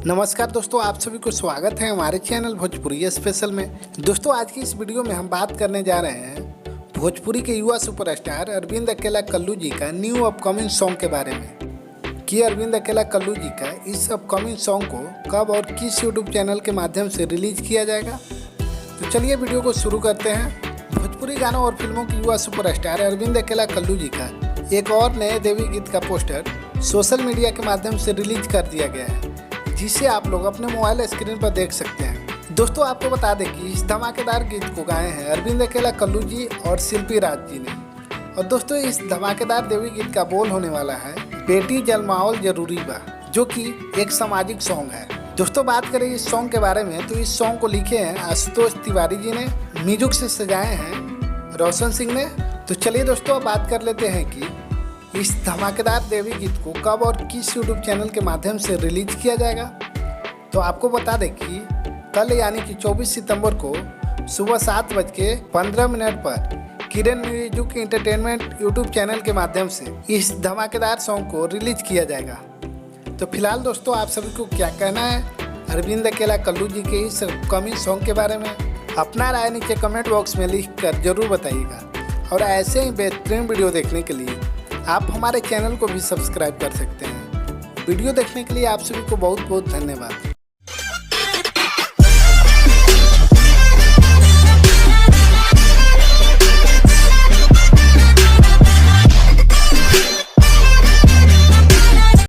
नमस्कार दोस्तों, आप सभी को स्वागत है हमारे चैनल भोजपुरी स्पेशल में। दोस्तों, आज की इस वीडियो में हम बात करने जा रहे हैं भोजपुरी के युवा सुपरस्टार अरविंद अकेला कल्लू जी का न्यू अपकमिंग सॉन्ग के बारे में कि अरविंद अकेला कल्लू जी का इस अपकमिंग सॉन्ग को कब और किस यूट्यूब चैनल के माध्यम से रिलीज किया जाएगा। तो चलिए वीडियो को शुरू करते हैं। भोजपुरी गानों और फिल्मों के युवा सुपरस्टार अरविंद अकेला कल्लू जी का एक और नए देवी गीत का पोस्टर सोशल मीडिया के माध्यम से रिलीज कर दिया गया है, जिसे आप लोग अपने मोबाइल स्क्रीन पर देख सकते हैं। दोस्तों, आपको बता दें कि इस धमाकेदार गीत को गाए हैं अरविंद अकेला कल्लू जी और शिल्पी राज जी ने। और दोस्तों, इस धमाकेदार देवी गीत का बोल होने वाला है बेटी जलमावल जरूरी बा, जो कि एक सामाजिक सॉन्ग है। दोस्तों, बात करें इस सॉन्ग के बारे में तो इस सॉन्ग को लिखे हैं आशुतोष तिवारी जी ने, म्यूजिक से सजाए हैं रोशन सिंह ने। तो चलिए दोस्तों, अब बात कर लेते हैं कि इस धमाकेदार देवी गीत को कब और किस यूट्यूब चैनल के माध्यम से रिलीज किया जाएगा। तो आपको बता दें कि कल यानी कि 24 सितंबर को सुबह 7:15 पर किरण म्यूजिक एंटरटेनमेंट यूट्यूब चैनल के माध्यम से इस धमाकेदार सॉन्ग को रिलीज किया जाएगा। तो फिलहाल दोस्तों, आप सभी को क्या कहना है अरविंद अकेला कल्लू जी के इस अपकमिंग सॉन्ग के बारे में? अपना राय नीचे कमेंट बॉक्स में लिख कर जरूर बताइएगा। और ऐसे ही बेहतरीन वीडियो देखने के लिए आप हमारे चैनल को भी सब्सक्राइब कर सकते हैं। वीडियो देखने के लिए आप सभी को बहुत बहुत धन्यवाद।